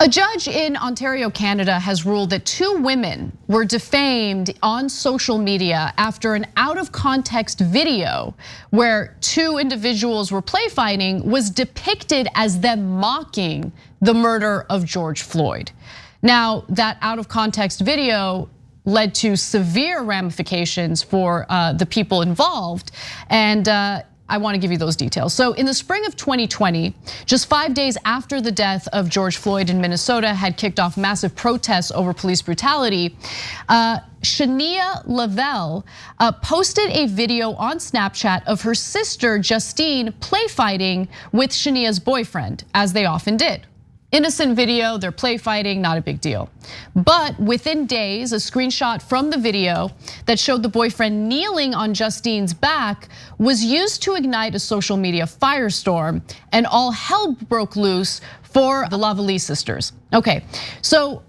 A judge in Ontario, Canada has ruled that two women were defamed on social media after an out of context video where two individuals were play fighting was depicted as them mocking the murder of George Floyd. Now, that out of context video led to severe ramifications for the people involved, and I want to give you those details. So in the spring of 2020, just 5 days after the death of George Floyd in Minnesota had kicked off massive protests over police brutality, Shania Lavelle posted a video on Snapchat of her sister Justine play fighting with Shania's boyfriend, as they often did. Innocent video, they're play fighting, not a big deal. But within days, a screenshot from the video that showed the boyfriend kneeling on Justine's back was used to ignite a social media firestorm, and all hell broke loose for the Lavelle sisters. Okay, so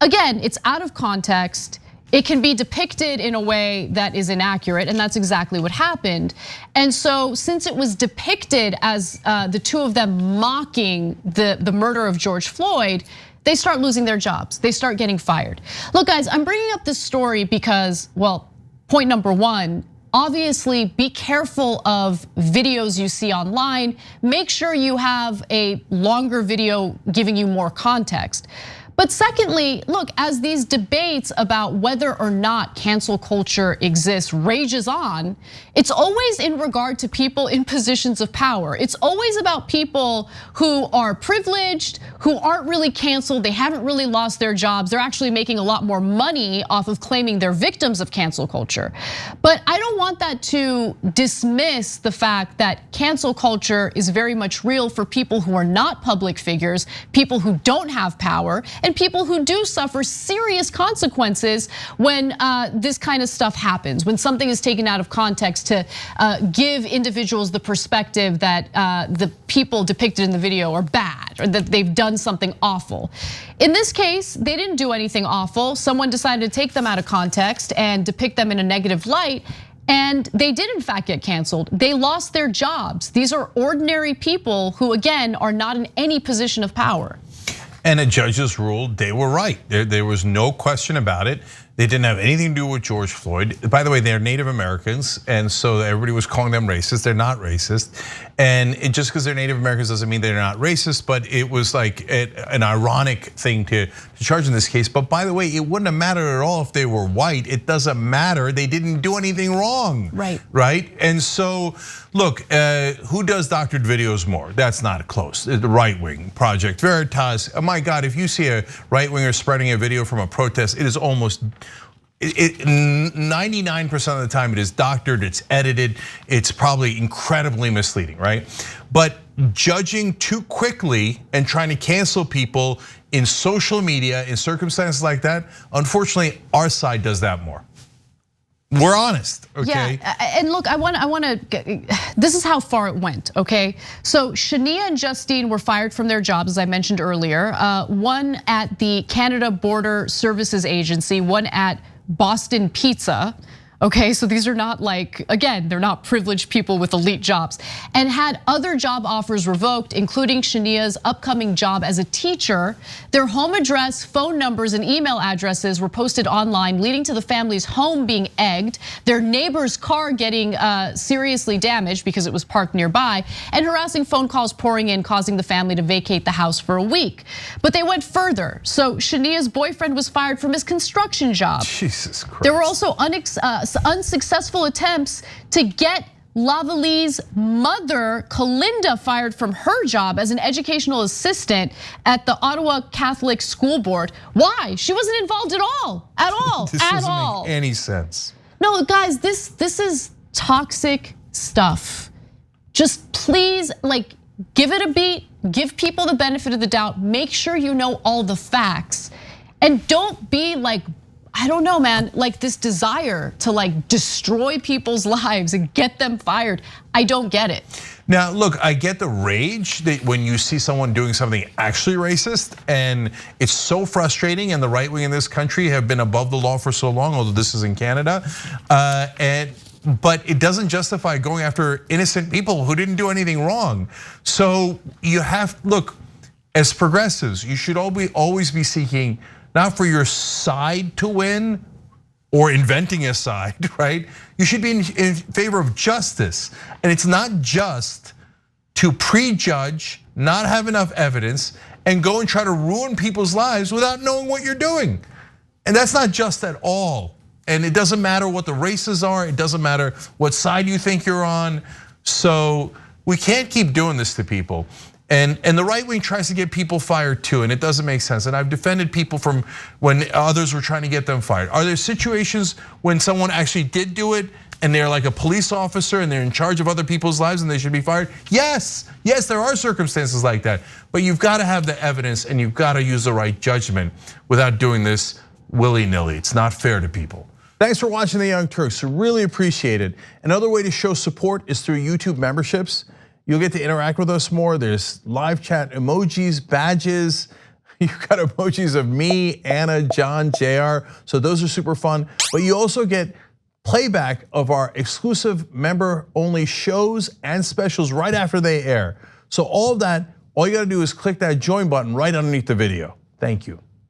again, it's out of context. It can be depicted in a way that is inaccurate, and that's exactly what happened. And so since it was depicted as the two of them mocking the murder of George Floyd, they start losing their jobs. They start getting fired. Look, guys, I'm bringing up this story because, well, point number one, obviously be careful of videos you see online. Make sure you have a longer video giving you more context. But secondly, look, as these debates about whether or not cancel culture exists rages on, it's always in regard to people in positions of power. It's always about people who are privileged, who aren't really canceled, they haven't really lost their jobs, they're actually making a lot more money off of claiming they're victims of cancel culture. But I don't want that to dismiss the fact that cancel culture is very much real for people who are not public figures, people who don't have power, and people who do suffer serious consequences when this kind of stuff happens, when something is taken out of context to give individuals the perspective that the people depicted in the video are bad or that they've done something awful. In this case, they didn't do anything awful. Someone decided to take them out of context and depict them in a negative light. And they did in fact get canceled. They lost their jobs. These are ordinary people who, again, are not in any position of power. And the judges ruled they were right. There was no question about it. They didn't have anything to do with George Floyd. By the way, they're Native Americans, and so everybody was calling them racist. They're not racist. And just because they're Native Americans doesn't mean they're not racist, but it was like an ironic thing to charge in this case. But by the way, it wouldn't have mattered at all if they were white. It doesn't matter. They didn't do anything wrong. Right? And so, look, who does doctored videos more? That's not close. The right wing, Project Veritas. Oh my God, if you see a right winger spreading a video from a protest, it is almost 99% of the time it is doctored, it's edited, it's probably incredibly misleading, right? But judging too quickly and trying to cancel people in social media in circumstances like that, unfortunately, our side does that more. We're honest, okay? Yeah, and look, I want to. This is how far it went, okay? So Shania and Justine were fired from their jobs, as I mentioned earlier. One at the Canada Border Services Agency, one at Boston Pizza. Okay, so these are not like, again, they're not privileged people with elite jobs, and had other job offers revoked, including Shania's upcoming job as a teacher. Their home address, phone numbers, and email addresses were posted online, leading to the family's home being egged, their neighbor's car getting seriously damaged because it was parked nearby, and harassing phone calls pouring in, causing the family to vacate the house for a week. But they went further. So Shania's boyfriend was fired from his construction job. Jesus Christ. There were also unsuccessful attempts to get Lavallee's mother, Kalinda, fired from her job as an educational assistant at the Ottawa Catholic School Board. Why? She wasn't involved at all, This doesn't make any sense. No, guys, this is toxic stuff. Just please, like, give it a beat, give people the benefit of the doubt, make sure you know all the facts, and don't be like, I don't know, man, like this desire to like destroy people's lives and get them fired. I don't get it. Now, look, I get the rage that when you see someone doing something actually racist, and it's so frustrating, and the right wing in this country have been above the law for so long, although this is in Canada. But it doesn't justify going after innocent people who didn't do anything wrong. So you have, look, as progressives, you should always be seeking not for your side to win or inventing a side, right? You should be in favor of justice. And it's not just to prejudge, not have enough evidence, and go and try to ruin people's lives without knowing what you're doing. And that's not just at all. And it doesn't matter what the races are, it doesn't matter what side you think you're on. So we can't keep doing this to people. And the right wing tries to get people fired too, and it doesn't make sense. And I've defended people from when others were trying to get them fired. Are there situations when someone actually did do it and they're like a police officer and they're in charge of other people's lives and they should be fired? Yes, there are circumstances like that. But you've got to have the evidence and you've got to use the right judgment without doing this willy-nilly. It's not fair to people. Thanks for watching The Young Turks, really appreciate it. Another way to show support is through YouTube memberships. You'll get to interact with us more. There's live chat emojis, badges. You've got emojis of me, Anna, John, JR. So those are super fun. But you also get playback of our exclusive member-only shows and specials right after they air. So all of that, all you gotta do is click that join button right underneath the video. Thank you.